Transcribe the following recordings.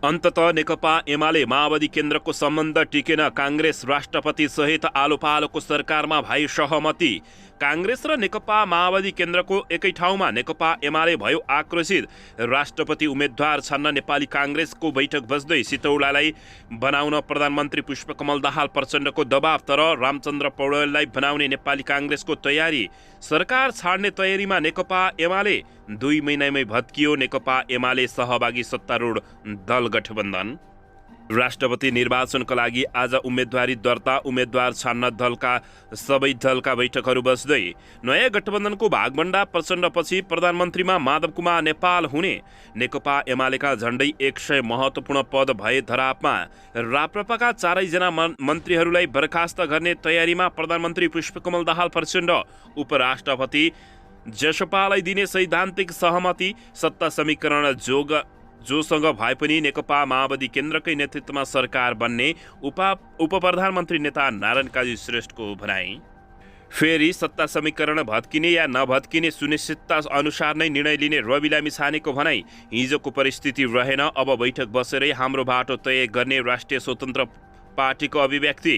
अन्ततः नेकपा एमाले माओवादी केन्द्रको सम्बन्ध टिकेन। काङ्ग्रेस राष्ट्रपति सहित आलोपालोको सरकारमा भाइ सहमति। काङ्ग्रेस र नेकपा माओवादी केन्द्रको एकै ठाउँमा नेकपा एमाले भयो आक्रोशित। राष्ट्रपति उम्मेद्वार छान्न नेपाली काङ्ग्रेसको बैठक बस्दै सितौलालाई बनाउन प्रधानमन्त्री पुष्पकमल दाहाल प्रचण्डको दबाव। तर रामचन्द्र पौडेललाई बनाउने नेपाली काङ्ग्रेसको तयारी। सरकार छाड्ने तयारीमा नेकपा एमाले। 2 महिनामै भत्कियो नेकपा एमाले सहभागी सत्तारूढ दल गठबन्धन। राष्ट्रपति निर्वाचनका लागि आज उम्मेदवारी दर्ता, उम्मेदवार छान्न सबै दलका बैठकहरू बस्दै। नयाँ गठबन्धनको भागभण्डा प्रचण्डपछि प्रधानमन्त्रीमा माधव कुमार नेपाल हुने। नेकपा एमालेका झण्डै 100 महत्त्वपूर्ण पद भए धरापमा। राप्रपाका 4 जना मन्त्रीहरूलाई बर्खास्त गर्ने तयारीमा प्रधानमन्त्री पुष्पकमल दाहाल प्रचण्ड। उपराष्ट्रपति जसपालाई दिने सैद्धान्तिक सहमति। सत्ता समीकरण जोसँग भए पनि नेकपा माओवादी केन्द्रकै नेतृत्वमा सरकार बन्ने उपप्रधानमन्त्री नेता नारायण काजी श्रेष्ठको भनाई। फेरि सत्ता समीकरण भत्किने या नभत्किने सुनिश्चितता अनुसार नै निर्णय लिने रवि लामिछानेको भनाई। हिजोको परिस्थिति रहेन, अब बैठक बसेरै हाम्रो बाटो तय गर्ने राष्ट्रिय स्वतन्त्र पार्टीको अभिव्यक्ति।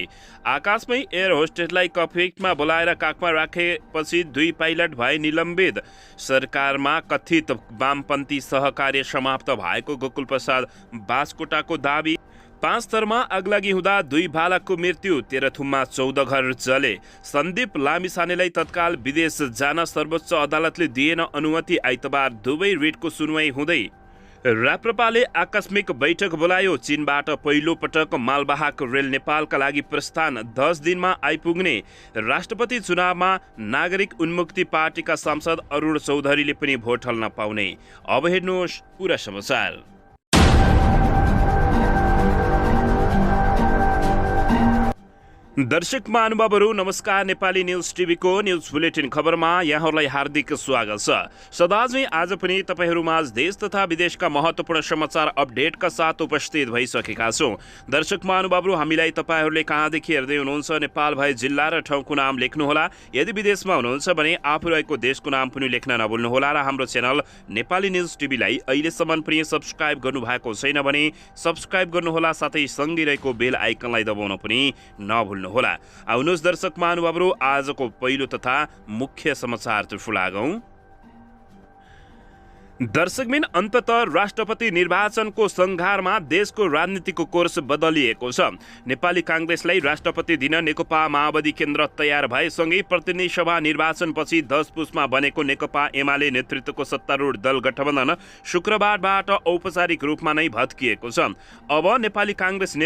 आकाशमै एयर होस्टेसलाई ककपिटमा बोलाएर काखमा राखेपछि 2 पाइलट भए निलम्बित। सरकारमा कथित वामपन्थी सहकार्य समाप्त भएको गोकुल प्रसाद बासकोटाको दाबी। 5 स्तरमा आगलागी हुँदा 2 बालकको मृत्यु। तेह्रथुममा 14 घर जले। सन्दीप लामिछानेलाई तत्काल विदेश जान सर्वोच्च अदालतले दिएन अनुमति। आइतबार दुवै रिटको सुनवाई हुँदै। राप्रपाले आकस्मिक बैठक बोलायो। चीनबाट पहिलो पटक मालवाहक रेल नेपालका लागि प्रस्थान। 10 दिनमा आइपुग्ने। राष्ट्रपति चुनावमा नागरिक उन्मुक्ति पार्टीका सांसद अरुण चौधरीले पनि भोट हाल्न पाउने। अब हेर्नुहोस् पूरा समाचार। दर्शक महानुभावहरू नमस्कार। नेपाली न्युज टिभीको न्युज बुलेटिन खबरमा यहाँहरूलाई हार्दिक स्वागत छ। सदाझै आज पनि तपाईँहरूमाझ देश तथा विदेशका महत्त्वपूर्ण समाचार अपडेटका साथ उपस्थित भइसकेका छौँ। दर्शक महानुभावहरू, हामीलाई तपाईँहरूले कहाँदेखि हेर्दै हुनुहुन्छ नेपाल भए जिल्ला र ठाउँको नाम लेख्नुहोला। यदि विदेशमा हुनुहुन्छ भने आफू रहेको देशको नाम पनि लेख्न नभुल्नुहोला। र हाम्रो च्यानल नेपाली न्युज टिभीलाई अहिलेसम्म पनि सब्सक्राइब गर्नुभएको छैन भने सब्सक्राइब गर्नुहोला, साथै सँगै रहेको बेल आइकनलाई दबाउन पनि नभुल्नुहोला। आउनुहोस् दर्शक महानुभावहरू, आजको पहिलो तथा मुख्य समाचारतर्फ लागौं। दर्शकबिन, अन्ततः राष्ट्रपति निर्वाचनको सङ्घारमा देशको राजनीतिको कोर्स बदलिएको छ। नेपाली काङ्ग्रेसलाई राष्ट्रपति दिन नेकपा माओवादी केन्द्र तयार भएसँगै प्रतिनिधि सभा निर्वाचनपछि 10 पुसमा बनेको नेकपा एमाले नेतृत्वको सत्तारूढ दल गठबन्धन शुक्रबारबाट औपचारिक रूपमा नै भत्किएको छ। अब नेपाली काङ्ग्रेस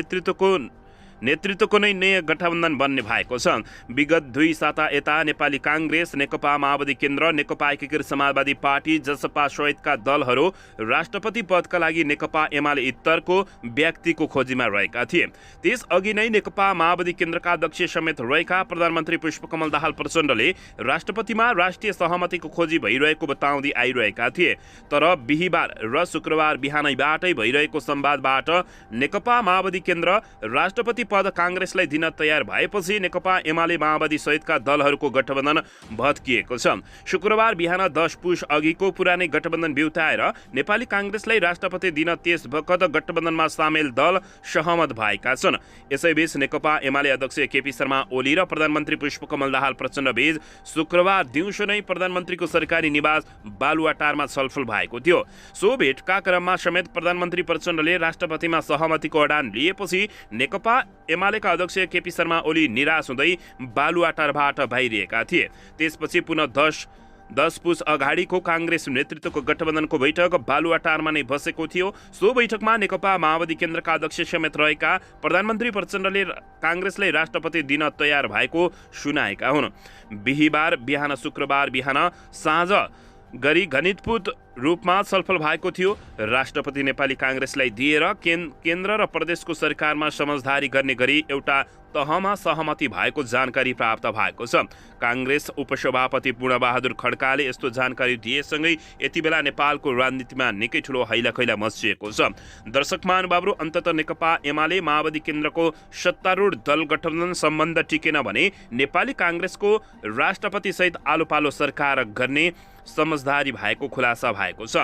नेतृत्वको नै नयाँ गठबन्धन बन्ने भएको छ। विगत 2 साता यता नेपाली काङ्ग्रेस, नेकपा माओवादी केन्द्र, नेकपा एकीकृत समाजवादी पार्टी, जसपा सहितका दलहरू राष्ट्रपति पदका लागि नेकपा एमाले इत्तरको व्यक्तिको खोजीमा रहेका थिए। त्यसअघि नै नेकपा माओवादी केन्द्रका अध्यक्ष समेत रहेका प्रधानमन्त्री पुष्पकमल दाहाल प्रचण्डले राष्ट्रपतिमा राष्ट्रिय सहमतिको खोजी भइरहेको बताउँदै आइरहेका थिए। तर बिहिबार र शुक्रबार बिहानैबाटै भइरहेको संवादबाट नेकपा माओवादी केन्द्र राष्ट्रपति पद काङ्ग्रेसलाई दिन तयार भएपछि नेकपा एमाले माओवादी सहितका दलहरूको गठबन्धन भत्किएको छ। शुक्रबार बिहान 10 पुस अघिको पुरानै गठबन्धन बिउताएर नेपाली काङ्ग्रेसलाई राष्ट्रपति दिन त्यस बखत गठबन्धनमा सामेल दल सहमत भएका छन्। यसैबीच नेकपा एमाले अध्यक्ष केपी शर्मा ओली र प्रधानमन्त्री पुष्पकमल दाहाल प्रचण्ड बीच शुक्रबार दिउँसो नै प्रधानमन्त्रीको सरकारी निवास बालुवाटारमा छलफल भएको थियो। सो भेटका क्रममा समेत प्रधानमन्त्री प्रचण्डले राष्ट्रपतिमा सहमतिको अडान लिएपछि नेकपा एमालेका अध्यक्ष केपी शर्मा ओली निराश हुँदै बालुवाटारबाट बाहिरिएका थिए। त्यसपछि पुनः 10 पुस अगाडिको काङ्ग्रेस नेतृत्वको गठबन्धनको बैठक बालुवाटारमा नै बसेको थियो। सो बैठकमा नेकपा माओवादी केन्द्रका अध्यक्ष समेत रहेका प्रधानमन्त्री प्रचण्डले काङ्ग्रेसलाई राष्ट्रपति दिन तयार भएको सुनाएका हुन्। बिहिबार बिहान शुक्रबार बिहान साँझ गरी घनितपूत रूपमा छलफल भएको थियो। राष्ट्रपति नेपाली काङ्ग्रेसलाई दिएर केन्द्र र प्रदेशको सरकारमा समझदारी गर्ने गरी एउटा तहमा सहमति भएको जानकारी प्राप्त भएको छ। काङ्ग्रेस उपसभापति पूर्णबहादुर खड्काले यस्तो जानकारी दिएसँगै यति बेला नेपालको राजनीतिमा निकै ठुलो हैलाखैला मच्चिएको छ। दर्शक महानुभावहरू, अन्ततः नेकपा एमाले माओवादी केन्द्रको सत्तारूढ दल गठबन्धन सम्बन्ध टिकेन भने नेपाली काङ्ग्रेसको राष्ट्रपति सहित आलो पालो सरकार गर्ने समझदारी भएको खुलासा भएको छ।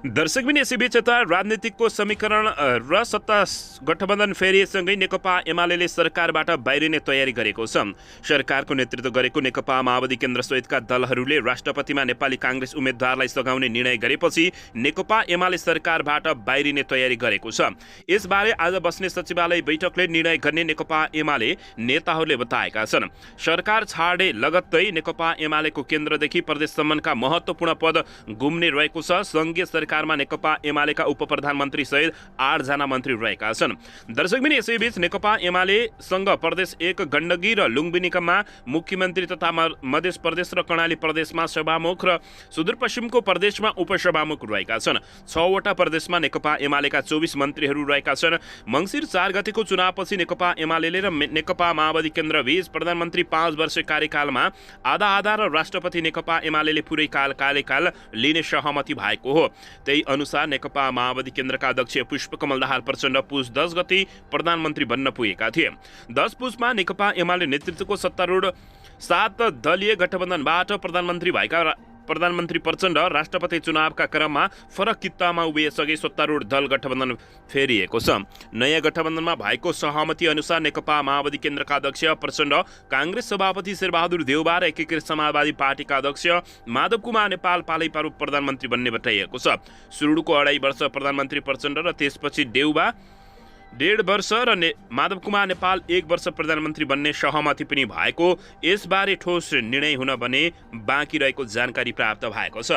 दर्शकबिन यसैबीच यता राजनीतिकको समीकरण र सत्ता गठबन्धन फेरिएसँगै नेकपा एमाले सरकारबाट बाहिरिने तयारी गरेको छ। सरकारको नेतृत्व गरेको नेकपा माओवादी केन्द्र सहितका दलहरूले राष्ट्रपतिमा नेपाली काङ्ग्रेस उम्मेद्वारलाई सघाउने निर्णय गरेपछि नेकपा एमाले सरकारबाट बाहिरिने तयारी गरेको छ। यसबारे आज बस्ने सचिवालय बैठकले निर्णय गर्ने नेकपा एमाले नेताहरूले बताएका छन्। सरकार छाडे लगत्तै नेकपा एमालेको केन्द्रदेखि प्रदेशसम्मका महत्त्वपूर्ण पद गुम्ने रहेको छ। सङ्घीय सरकारमा नेकपा एमालेका उपप्रधानमन्त्री सहित 8 जना मन्त्री रहेका छन्। दर्शकबिन यसैबीच नेकपा एमालेसँग प्रदेश 1 गण्डकी र लुम्बिनीमा मुख्यमन्त्री तथा मध्य प्रदेश र कर्णाली प्रदेशमा सभामुख र सुदूरपश्चिमको प्रदेशमा उपसभामुख रहेका छन्। 6 वटा प्रदेशमा नेकपा एमालेका 24 मन्त्रीहरू रहेका छन्। मङ्सिर 4 गतेको चुनावपछि नेकपा एमाले र नेकपा माओवादी केन्द्र बीच प्रधानमन्त्री 5 वर्ष कार्यकालमा आधा र राष्ट्रपति नेकपा एमाले पुरै कार्यकाल लिने सहमति भएको हो। त्यही अनुसार नेकपा माओवादी केन्द्रका अध्यक्ष पुष्पकमल दाहाल प्रचण्ड पुस 10 गते प्रधानमन्त्री बन्न पुगेका थिए। 10 पुसमा नेकपा एमाले नेतृत्वको सत्तारूढ 7 दलीय गठबन्धनबाट प्रधानमन्त्री भएका प्रधानमन्त्री प्रचण्ड राष्ट्रपति चुनावका क्रममा फरक कित्तामा उभिएसँगै सत्तारूढ दल गठबन्धन फेरिएको छ। नयाँ गठबन्धनमा भएको सहमति अनुसार नेकपा माओवादी केन्द्रका अध्यक्ष प्रचण्ड, काङ्ग्रेस सभापति शेरबहादुर देउबा र एकीकृत समाजवादी पार्टीका अध्यक्ष माधव कुमार नेपाल पालैपालो प्रधानमन्त्री बन्ने बताइएको छ। सुरुडको 2.5 वर्ष प्रधानमन्त्री प्रचण्ड र त्यसपछि देउबा 1.5 वर्ष र माधव कुमार नेपाल 1 वर्ष प्रधानमन्त्री बन्ने सहमति पनि भएको। यसबारे ठोस निर्णय हुन भने बाँकी रहेको जानकारी प्राप्त भएको छ।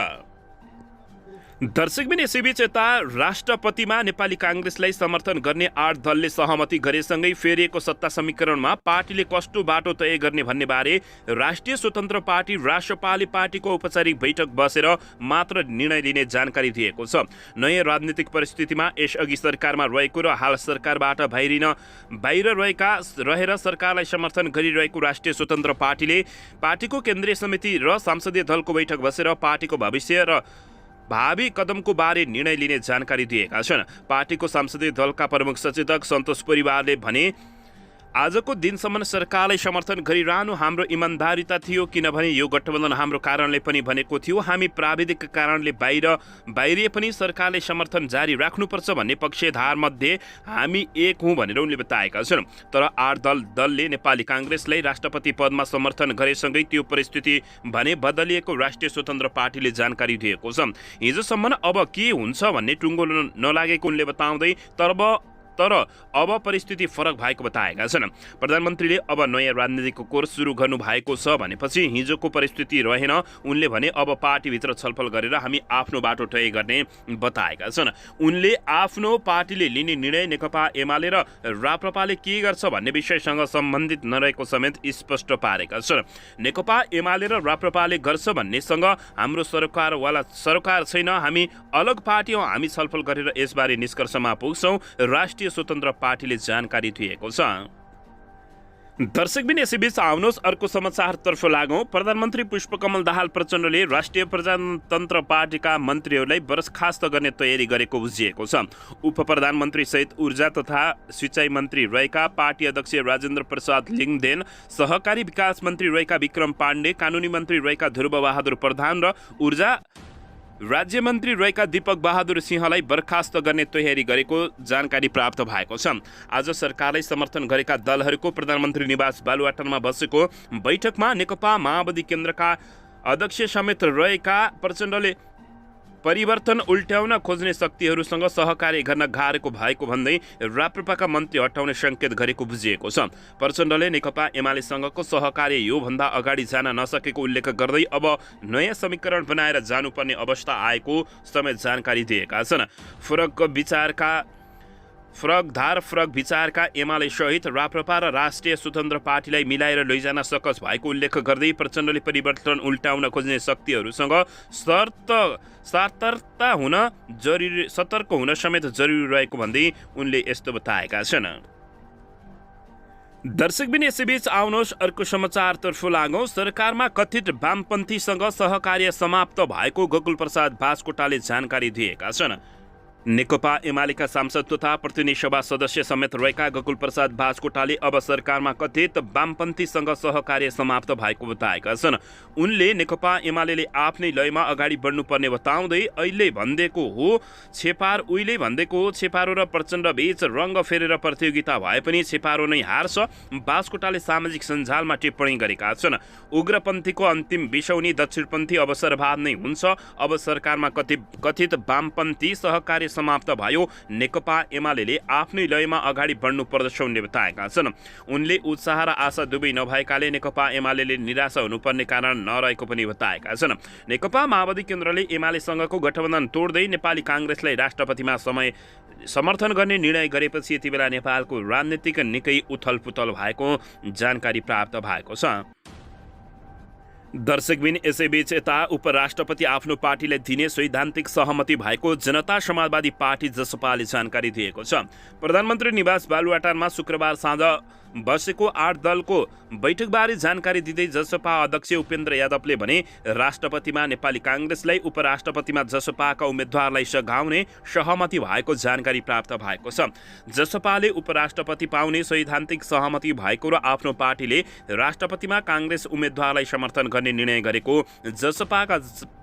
दर्शकबिन यसैबीच यता राष्ट्रपतिमा नेपाली काङ्ग्रेसलाई समर्थन गर्ने 8 दलले सहमति गरेसँगै फेरिएको सत्ता समीकरणमा पार्टीले कस्तो बाटो तय गर्ने भन्ने बारे राष्ट्रिय स्वतन्त्र पार्टी राष्ट्रपाले पार्टीको औपचारिक बैठक बसेर मात्र निर्णय लिने जानकारी दिएको छ। नयाँ राजनीतिक परिस्थितिमा यसअघि सरकारमा रहेको र हाल सरकारबाट बाहिर रहेर सरकारलाई समर्थन गरिरहेको राष्ट्रिय स्वतन्त्र पार्टीले पार्टीको केन्द्रीय समिति र संसदीय दलको बैठक बसेर पार्टीको भविष्य र भावी कदमको बारे निर्णय लिने जानकारी दिएका छन्। पार्टीको संसदीय दलका प्रमुख सचेतक सन्तोष परिवारले भने आजको दिनसम्म सरकारलाई समर्थन गरिरहनु हाम्रो इमान्दारिता थियो, किनभने यो गठबन्धन हाम्रो कारणले पनि भनेको थियो। हामी प्राविधिक कारणले बाहिरिए पनि सरकारले समर्थन जारी राख्नुपर्छ भन्ने पक्षधारमध्ये हामी एक हौँ भनेर उनले बताएका छन्। तर 8 दलले नेपाली काङ्ग्रेसलाई राष्ट्रपति पदमा समर्थन गरेसँगै त्यो परिस्थिति भने बदलिएको राष्ट्रिय स्वतन्त्र पार्टीले जानकारी दिएको छ। हिजोसम्म अब के हुन्छ भन्ने टुङ्गो नलागेको उनले बताउँदै तर अब परिस्थिति फरक भएको बताएका छन्। प्रधानमन्त्रीले अब नयाँ राजनीतिको कोर्स सुरु गर्नु भएको छ भनेपछि हिजोको परिस्थिति रहेन। उनले भने अब पार्टीभित्र छलफल गरेर हामी आफ्नो बाटो तय गर्ने बताएका छन्। उनले आफ्नो पार्टीले लिने निर्णय नेकपा एमाले र राप्रपाले के गर्छ भन्ने विषयसँग सम्बन्धित नरहेको समेत स्पष्ट पारेका छन्। नेकपा एमाले र राप्रपाले गर्छ भन्नेसँग हाम्रो सरकार छैन, हामी अलग पार्टी हौँ, हामी छलफल गरेर यसबारे निष्कर्षमा पुग्छौँ, राष्ट्रिय स्वतन्त्र पार्टीले जानकारी दिएको छ। दर्शकबिन यसैबीच आउनुहोस् अर्को समाचारतर्फ लागौँ। प्रधानमन्त्री पुष्पकमल दाहाल प्रचण्डले राष्ट्रिय प्रजातन्त्र पार्टीका मन्त्रीहरूलाई बर्खास्त गर्ने तयारी गरेको बुझिएको छ। उप प्रधानमन्त्री सहित ऊर्जा तथा सिँचाइ मन्त्री रहेका पार्टी अध्यक्ष राजेन्द्र प्रसाद लिङदेन, सहकारी विकास मन्त्री रहेका विक्रम पाण्डे, कानुनी मन्त्री रहेका ध्रुवबहादुर प्रधान र ऊर्जा राज्य मन्त्री रहेका दीपक बहादुर सिंहलाई बर्खास्त गर्ने तयारी गरेको जानकारी प्राप्त भएको छ। आज सरकारलाई समर्थन गरेका दलहरूको प्रधानमन्त्री निवास बालुवाटारमा बसेको बैठकमा नेकपा माओवादी केन्द्रका अध्यक्ष समेत रहेका प्रचण्डले परिवर्तन उल्ट्याउन खोज्ने शक्तिहरूसँग सहकार्य गर्न गाह्रो भएको भन्दै राप्रपाका मन्त्री हटाउने सङ्केत गरेको बुझिएको छ। प्रचण्डले नेकपा एमालेसँगको सहकार्य योभन्दा अगाडि जान नसकेको उल्लेख गर्दै अब नयाँ समीकरण बनाएर जानुपर्ने अवस्था आएको समेत जानकारी दिएका छन्। फरक विचारका एमाले सहित राप्रपा र राष्ट्रिय स्वतन्त्र पार्टीलाई मिलाएर लैजान सकस भएको उल्लेख गर्दै प्रचण्डले परिवर्तन उल्टाउन खोज्ने शक्तिहरूसँग सतर्क हुन समेत जरुरी रहेको भन्दै उनले यस्तो बताएका छन्। दर्शकबिन यसैबीच आउनुहोस् अर्को समाचारतर्फ लागौँ। सरकारमा कथित वामपन्थीसँग सहकार्य समाप्त भएको गोकुल प्रसाद बाजकोटाले जानकारी दिएका छन्। नेकपा एमालेका सांसद तथा प्रतिनिधि सभा सदस्य समेत रहेका गोकुल प्रसाद बाजकोटाले अब सरकारमा कथित वामपन्थीसँग सहकार्य समाप्त भएको बताएका छन्। उनले नेकपा एमाले आफ्नै लयमा अगाडि बढ्नुपर्ने बताउँदै अहिले भन्देको हो छेपारो र प्रचण्ड बीच रङ्ग फेरेर प्रतियोगिता भए पनि छेपारो नै हार्छ। बाजकोटाले सामाजिक सञ्जालमा टिप्पणी गरेका छन्। उग्रपन्थीको अन्तिम बिसौनी दक्षिणपन्थी अवसरवाद नै हुन्छ। अब सरकारमा कथित वामपन्थी सहकार्य समाप्त भयो। नेकपा एमाले आफ्नै लयमा अगाडि बढ्नु पर्दछ उनले बताएका छन्। उनले उत्साह र आशा दुवै नभएकाले नेकपा एमाले निराशा हुनुपर्ने कारण नरहेको पनि बताएका छन्। नेकपा माओवादी केन्द्रले एमालेसँगको गठबन्धन तोड्दै नेपाली काङ्ग्रेसलाई राष्ट्रपतिमा समर्थन गर्ने निर्णय गरेपछि यति बेला नेपालको राजनीतिक निकै उथलपुथल भएको जानकारी प्राप्त भएको छ। दर्शकबिन यसैबीच यता उपराष्ट्रपति आफ्नो पार्टीलाई दिने सैद्धान्तिक सहमति भएको जनता समाजवादी पार्टी जसपाले जानकारी दिएको छ। प्रधानमन्त्री निवास बालुवाटारमा शुक्रबार साँझ बसेको 8 दलको बैठकबारे जानकारी दिँदै जसपा अध्यक्ष उपेन्द्र यादवले भने राष्ट्रपतिमा नेपाली काङ्ग्रेसलाई उपराष्ट्रपतिमा जसपाका उम्मेद्वारलाई सघाउने सहमति भएको जानकारी प्राप्त भएको छ। जसपाले उपराष्ट्रपति पाउने सैद्धान्तिक सहमति भएको र आफ्नो पार्टीले राष्ट्रपतिमा काङ्ग्रेस उम्मेद्वारलाई समर्थन गर्ने निर्णय गरेको जसपाका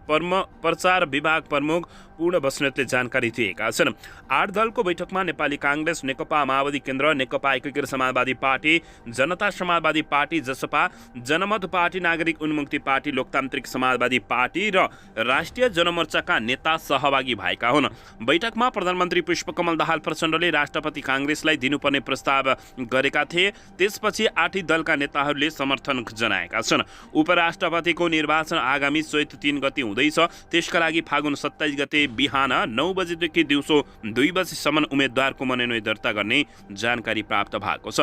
प्रचार विभाग प्रमुख पूर्ण बस्नेतले जानकारी दिएका छन्। 8 दलको बैठकमा नेपाली काङ्ग्रेस, नेकपा माओवादी केन्द्र, नेकपा एकीकृत समाजवादी पार्टी, जनता समाजवादी पार्टी जसपा, जनमत पार्टी, नागरिक उन्मुक्ति पार्टी, लोकतान्त्रिक समाजवादी पार्टी र राष्ट्रिय जनमोर्चाका नेता सहभागी भएका हुन्। बैठकमा प्रधानमन्त्री पुष्पकमल दाहाल प्रचण्डले राष्ट्रपति काङ्ग्रेसलाई दिनुपर्ने प्रस्ताव गरेका थिए। त्यसपछि 8 दलका नेताहरूले समर्थन जनाएका छन्। उपराष्ट्रपतिको निर्वाचन आगामी चैत 3 गते हुँदैछ। त्यसका लागि फागुन 27 गते बिहान 9 बजेदेखि दिउँसो 2 बजेसम्म उम्मेद्वारको मनोनयन दर्ता गर्ने जानकारी प्राप्त भएको छ।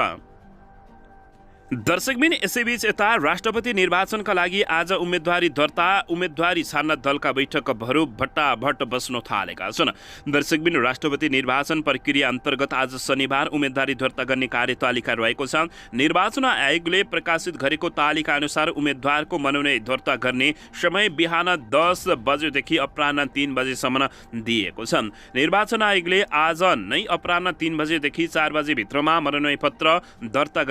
दर्शकबिन यसैबीच यता राष्ट्रपति निर्वाचनका लागि आज उम्मेद्वारी छान्न दलका बैठकहरू भट्टाभट बस्न थालेका छन्। दर्शकबिन राष्ट्रपति निर्वाचन प्रक्रिया अन्तर्गत आज शनिबार उम्मेद्वारी दर्ता गर्ने कार्यतालिका रहेको छ। निर्वाचन आयोगले प्रकाशित गरेको तालिका अनुसार उम्मेद्वारको मनोनयन दर्ता गर्ने समय बिहान 10 बजेदेखि अपराह्न 3 बजेसम्म दिएको छ। निर्वाचन आयोगले आज नै अपराह्न 3 बजेदेखि 4 बजेभित्रमा मनोनयन पत्र दर्ता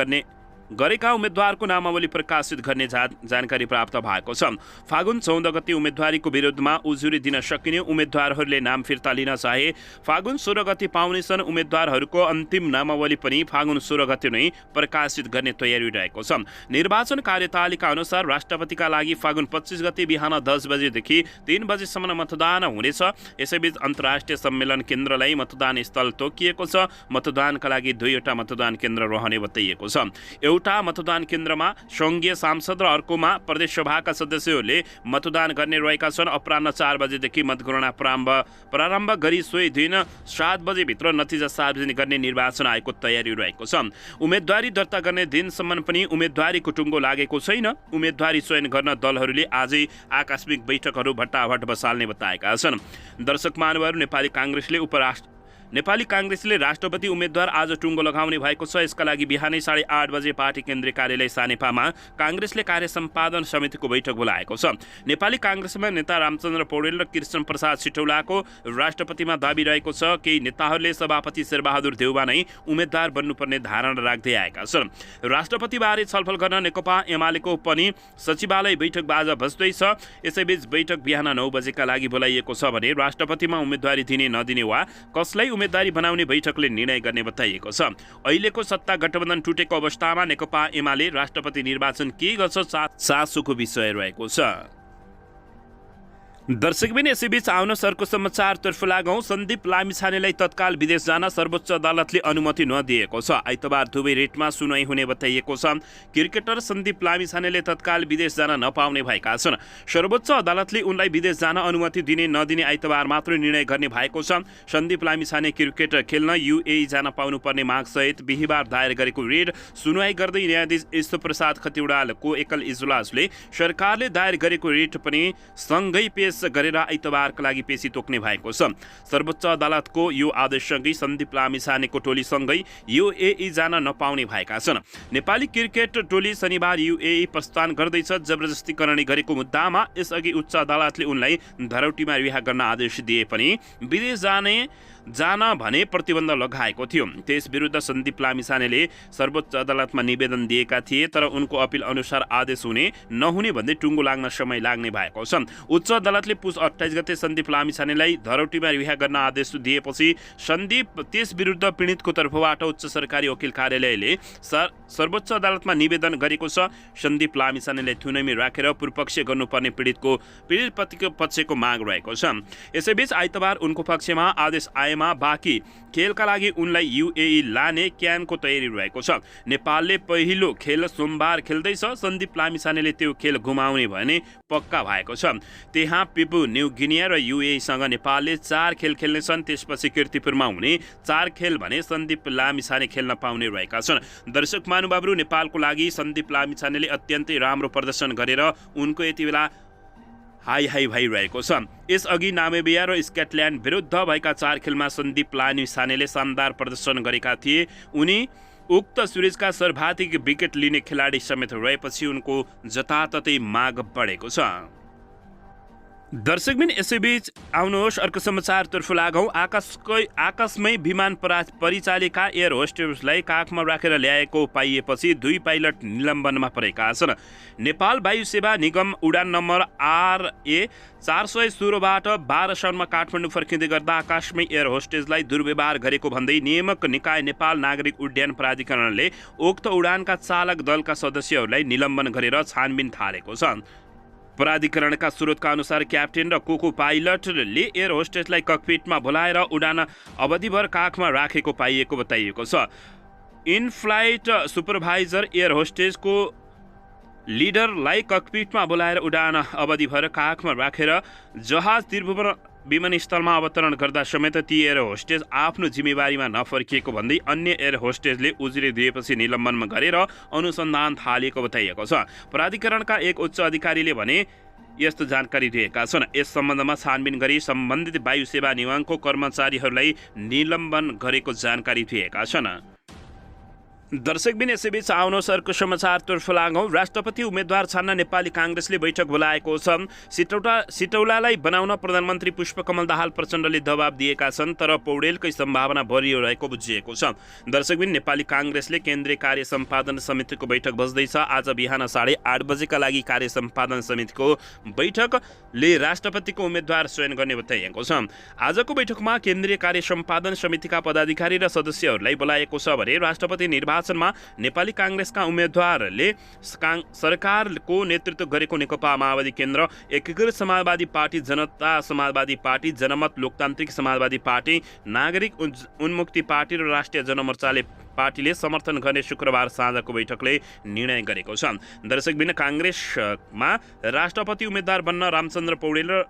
गरेका उम्मेद्वारको नामावली प्रकाशित गर्ने जानकारी प्राप्त भएको छ। फागुन 14 गते उम्मेद्वारीको विरुद्धमा उजुरी दिन सकिने उम्मेद्वारहरूले नाम फिर्ता लिन चाहे फागुन 16 गते पाउनेछन्। उम्मेद्वारहरूको अन्तिम नामावली पनि फागुन 16 गते नै प्रकाशित गर्ने तयारी रहेको छ। निर्वाचन कार्यतालिका अनुसार राष्ट्रपतिका लागि फागुन 25 गते बिहान 10 बजेदेखि 3 बजेसम्म मतदान हुनेछ। यसैबीच अन्तर्राष्ट्रिय सम्मेलन केन्द्रलाई मतदान स्थल तोकिएको छ। मतदानका लागि 2वटा मतदान केन्द्र रहने बताइएको छ। एउटा मतदान केन्द्रमा सङ्घीय सांसद र अर्कोमा प्रदेशसभाका सदस्यहरूले मतदान गर्ने रहेका छन्। अपराह्न 4 बजेदेखि मतगणना प्रारम्भ गरी सोही दिन 7 बजेभित्र नतिजा सार्वजनिक गर्ने निर्वाचन आयोगको तयारी रहेको छ। उम्मेद्वारी दर्ता गर्ने दिनसम्म पनि उम्मेद्वारीको टुङ्गो लागेको छैन। उम्मेद्वारी चयन गर्न दलहरूले आजै आकस्मिक बैठकहरू भट्टाभट बसाल्ने बताएका छन्। दर्शक महानुभावहरू, नेपाली काङ्ग्रेसले राष्ट्रपति उम्मेद्वार आज टुङ्गो लगाउने भएको छ। यसका लागि बिहानै 8:30 बजे पार्टी केन्द्रीय कार्यालय सानेपामा काङ्ग्रेसले कार्य सम्पादन समितिको बैठक बोलाएको छ। नेपाली काङ्ग्रेसमा नेता रामचन्द्र पौडेल र कृष्ण प्रसाद सिटौलाको राष्ट्रपतिमा दाबी रहेको छ। केही नेताहरूले सभापति शेरबहादुर देउबा नै उम्मेद्वार बन्नुपर्ने धारणा राख्दै आएका छन्। राष्ट्रपतिबारे छलफल गर्न नेकपा एमालेको पनि सचिवालय बैठक आज बस्दैछ। यसैबीच बैठक बिहान 9 बजेका लागि बोलाइएको छ भने राष्ट्रपतिमा उम्मेद्वारी दिने नदिने वा कसलाई उम्मेद्वारी बनाउने बैठकले निर्णय गर्ने बताइएको छ। अहिलेको सत्ता गठबन्धन टुटेको अवस्थामा नेकपा एमाले राष्ट्रपति निर्वाचन के गर्छ चासोको विषय रहेको छ। दर्शकबिन यसैबीच आउन सरको समाचारतर्फ लागौँ। सन्दीप लामिछानेलाई तत्काल विदेश जान सर्वोच्च अदालतले अनुमति नदिएको छ। आइतबार दुवै रेटमा सुनवाई हुने बताइएको छ। क्रिकेटर सन्दीप लामिछानेले तत्काल विदेश जान नपाउने भएका छन्। सर्वोच्च अदालतले उनलाई विदेश जान अनुमति दिने नदिने आइतबार मात्र निर्णय गर्ने भएको छ। सन्दीप लामिछाने क्रिकेट खेल्न UAE जान पाउनुपर्ने मागसहित बिहिबार दायर गरेको रिट सुनवाई गर्दै न्यायाधीश ईश्वरप्रसाद खतिवडालको एकल इजलासले सरकारले दायर गरेको रिट पनि सँगै पेश गरेर आइतबारका लागि पेशी तोक्ने भएको छ। सर्वोच्च अदालतको यो आदेशसँगै सन्दीप लामिछानेको टोलीसँगै UAE जान नपाउने भएका छन्। नेपाली क्रिकेट टोली शनिबार UAE प्रस्थान गर्दैछ। जबरजस्तीकरण गरेको मुद्दामा यसअघि उच्च अदालतले उनलाई धरौटीमा रिहा गर्न आदेश दिए पनि विदेश जाने जान भने प्रतिबन्ध लगाएको थियो। त्यस विरुद्ध सन्दीप लामिछानेले सर्वोच्च अदालतमा निवेदन दिएका थिए, तर उनको अपिल अनुसार आदेश हुने नहुने भन्दै टुङ्गो लाग्न समय लाग्ने भएको छ। उच्च अदालतले पुस 28 गते सन्दीप लामिछानेलाई धरौटीमा रिहा गर्न आदेश दिएपछि सन्दीप त्यस विरुद्ध पीडितको तर्फबाट उच्च सरकारी वकिल कार्यालयले सर्वोच्च अदालतमा निवेदन गरेको छ। सन्दीप लामिछानेलाई थुनैमा राखेर पूर्वपक्ष गर्नुपर्ने पीडित पक्षको माग रहेको छ। यसैबीच आइतबार उनको पक्षमा आदेश आएमा बाँकी खेलका लागि उनलाई युएई लाने क्यानको तयारी रहेको छ। नेपालले पहिलो खेल सोमबार खेल्दैछ। सन्दीप लामिछानेले त्यो खेल गुमाउने भने पक्का भएको छ। त्यहाँ पिपु न्यू गिनिया र युएईसँग नेपालले 4 खेल खेल्नेछन्। त्यसपछि कीर्तिपुरमा हुने 4 खेल भने सन्दीप लामिछाने खेल्न पाउने रहेका छन्। दर्शक महानुभावहरू, नेपालको लागि सन्दीप लामिछानेले अत्यन्तै राम्रो प्रदर्शन गरेर उनको यति बेला हाई भइरहेको छ। यसअघि नामिबिया र स्कटल्यान्ड विरुद्ध भएका 4 खेलमा सन्दीप लामिछानेले शानदार प्रदर्शन गरेका थिए। उनी उक्त सिरिजका सर्वाधिक विकेट लिने खेलाडी समेत रहेपछि उनको जताततै माग बढेको छ। दर्शकबिन, यसैबीच आउनुहोस् अर्को समाचारतर्फ लागौँ। आकाशमै विमान परिचालिका एयर होस्टेसलाई काखमा राखेर ल्याएको पाइएपछि 2 पाइलट निलम्बनमा परेका छन्। नेपाल वायु सेवा निगम उडान नम्बर RA 416बाट 12 साउनमा काठमाडौँ फर्किँदै गर्दा आकाशमै एयर होस्टेसलाई दुर्व्यवहार गरेको भन्दै नियामक निकाय नेपाल नागरिक उड्डयन प्राधिकरणले उक्त उडानका चालक दलका सदस्यहरूलाई निलम्बन गरेर छानबिन थालेको छ। प्राधिकरणका स्रोतका अनुसार क्याप्टेन र कोको पाइलटले एयर होस्टेसलाई ककपिटमा बोलाएर उडान अवधिभर काखमा राखेको पाइएको बताइएको छ। इन फ्लाइट सुपरभाइजर एयर होस्टेसको लिडरलाई ककपिटमा बोलाएर उडान अवधिभर काखमा राखेर जहाज त्रिभुवन विमानस्थलमा अवतरण गर्दा समेत ती एयर होस्टेस आफ्नो जिम्मेवारीमा नफर्किएको भन्दै अन्य एयर होस्टेसले उजुरी दिएपछि निलम्बनमा गरेर अनुसन्धान थालेको बताइएको छ। प्राधिकरणका एक उच्च अधिकारीले भने यस्तो जानकारी दिएका छन्। यस सम्बन्धमा छानबिन गरी सम्बन्धित वायु सेवा निगमको कर्मचारीहरूलाई निलम्बन गरेको जानकारी दिएका छन्। दर्शकबिन, यसैबीच आउनुहोस् अर्को समाचारतर्फ लागौँ। राष्ट्रपति उम्मेद्वार छान्न नेपाली काङ्ग्रेसले बैठक बोलाएको छ। सिटौलालाई बनाउन प्रधानमन्त्री पुष्पकमल दाहाल प्रचण्डले दबाब दिएका छन्, तर पौडेलकै सम्भावना बढियो रहेको बुझिएको छ। दर्शकबिन, नेपाली काङ्ग्रेसले केन्द्रीय कार्य सम्पादन समितिको बैठक बस्दैछ। आज बिहान 8:30 बजेका लागि कार्य सम्पादन समितिको बैठकले राष्ट्रपतिको उम्मेद्वार चयन गर्ने बताइएको छ। आजको बैठकमा केन्द्रीय कार्य सम्पादन समितिका पदाधिकारी र सदस्यहरूलाई बोलाएको छ भने राष्ट्रपति निर्वाचनमा नेपाली काङ्ग्रेसका उम्मेद्वारले सरकारको नेतृत्व गरेको नेकपा माओवादी केन्द्र, एकीकृत समाजवादी पार्टी, जनता समाजवादी पार्टी, जनमत लोकतान्त्रिक समाजवादी पार्टी, नागरिक उन्मुक्ति पार्टी र राष्ट्रिय जनमोर्चाले पार्टीले समर्थन गर्ने शुक्रबार साँझको बैठकले निर्णय गरेको छ। दर्शकबिन, काङ्ग्रेसमा राष्ट्रपति उम्मेद्वार बन्न रामचन्द्र पौडेल र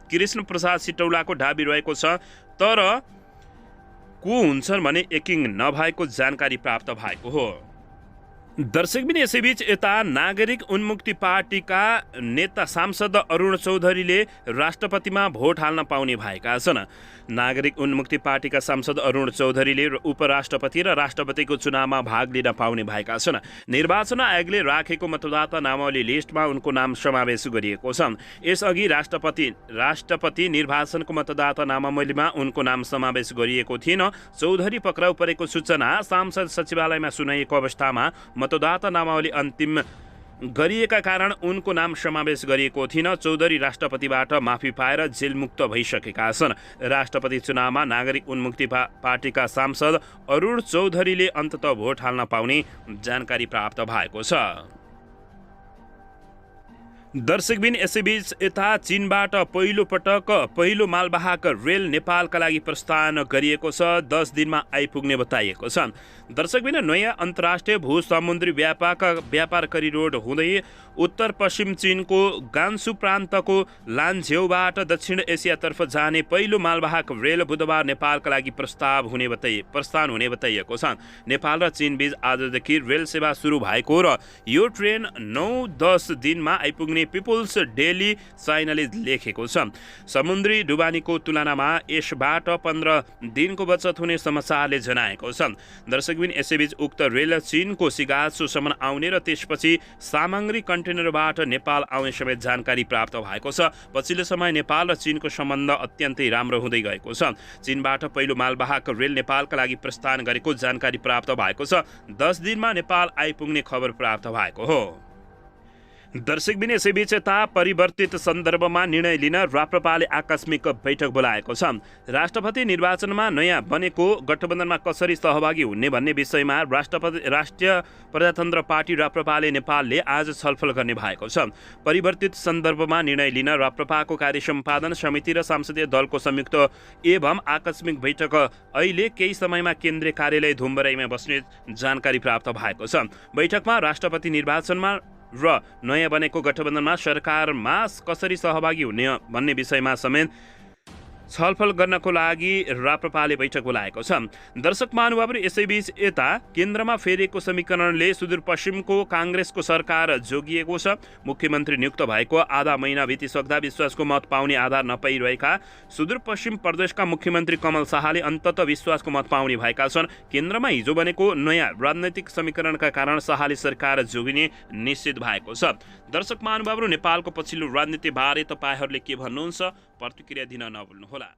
कृष्ण प्रसाद सिटौलाको ढाबी रहेको छ, तर को हुन्छन् भने एकिङ नभएको जानकारी प्राप्त भएको हो। दर्शकबिन, यसैबीच यता नागरिक उन्मुक्ति पार्टीका नेता सांसद अरुण चौधरीले राष्ट्रपतिमा भोट हाल्न पाउने भएका छन्। नागरिक उन्मुक्ति पार्टीका सांसद अरुण चौधरीले उपराष्ट्रपति र राष्ट्रपतिको चुनावमा भाग लिन पाउने भएका छन्। निर्वाचन आयोगले राखेको मतदाता नामावली लिस्टमा उनको नाम समावेश गरिएको छ। यसअघि राष्ट्रपति निर्वाचनको मतदाता नामावलीमा उनको नाम समावेश गरिएको थिएन। चौधरी पक्राउ परेको सूचना सांसद सचिवालयमा सुनाइएको अवस्थामा मतदाता नामावली अन्तिम गरिएका कारण उनको नाम समावेश गरिएको थिएन। चौधरी राष्ट्रपतिबाट माफी पाएर जेलमुक्त भइसकेका छन्। राष्ट्रपति चुनावमा नागरिक उन्मुक्ति पार्टीका सांसद अरुण चौधरीले अन्ततः भोट हाल्न पाउने जानकारी प्राप्त भएको छ। दर्शकबिन, यसैबीच यता चीनबाट पहिलो मालवाहक रेल नेपालका लागि प्रस्थान गरिएको छ। 10 दिनमा आइपुग्ने बताइएको छ। दर्शकबिन, नयाँ अन्तर्राष्ट्रिय भू समुद्री व्यापार करिडोर हुँदै उत्तर पश्चिम चीनको गान्सु प्रान्तको लान्झेउबाट दक्षिण एसियातर्फ जाने पहिलो मालवाहक रेल बुधबार नेपालका लागि प्रस्थान हुने बताइएको छ। नेपाल र चीन बीच आजदेखि रेल सेवा सुरु भएको र यो ट्रेन 9-10 दिनमा आइपुग्ने पिपुल्स डेली चाइनाले लेखेको छ। समुद्री डुबानीको तुलनामा यसबाट 15 दिनको बचत हुने समाचारले जनाएको छ। दर्शकबिन यसैबीच उक्त रेल चीनको सिगाचोसम्म आउने र त्यसपछि सामग्री कन्टेनरबाट नेपाल आउने समेत जानकारी प्राप्त भएको छ। पछिल्लो समय नेपाल र चीनको सम्बन्ध अत्यन्तै राम्रो हुँदै गएको छ। चीनबाट पहिलो मालवाहक रेल नेपालका लागि प्रस्थान गरेको जानकारी प्राप्त भएको छ। 10 दिनमा नेपाल आइपुग्ने खबर प्राप्त भएको हो। दर्शकबिन यसैबीच यता परिवर्तित सन्दर्भमा निर्णय लिन राप्रपाले आकस्मिक बैठक बोलाएको छ। राष्ट्रपति निर्वाचनमा नयाँ बनेको गठबन्धनमा कसरी सहभागी हुने भन्ने विषयमा राष्ट्रिय प्रजातन्त्र पार्टी राप्रपाले नेपालले आज छलफल गर्ने भएको छ। परिवर्तित सन्दर्भमा निर्णय लिन राप्रपाको कार्य सम्पादन समिति र संसदीय दलको संयुक्त एवं आकस्मिक बैठक अहिले केही समयमा केन्द्रीय कार्यालय धुम्बराईमा बस्ने जानकारी प्राप्त भएको छ। बैठकमा राष्ट्रपति निर्वाचनमा र नयाँ बनेको गठबन्धनमा सरकारमा कसरी सहभागी हुने भन्ने विषयमा समेत छलफल गर्नको लागि राप्रपाले बैठक बोलाएको छ। दर्शक महानुभावहरू यसैबीच यता केन्द्रमा फेरिएको समीकरणले सुदूरपश्चिमको काङ्ग्रेसको सरकार जोगिएको छ। मुख्यमन्त्री नियुक्त भएको आधा महिना बितिसक्दा विश्वासको मत पाउने आधार नपाइरहेका सुदूरपश्चिम प्रदेशका मुख्यमन्त्री कमल शाहले अन्ततः विश्वासको मत पाउने भएका छन्। केन्द्रमा हिजो बनेको नयाँ राजनैतिक समीकरणका कारण शाहले सरकार जोगिने निश्चित भएको छ। दर्शक महानुभावहरू नेपालको पछिल्लो राजनीतिबारे तपाईहरूले के भन्नुहुन्छ प्रतिक्रिया दिन नभुल्नुहोला।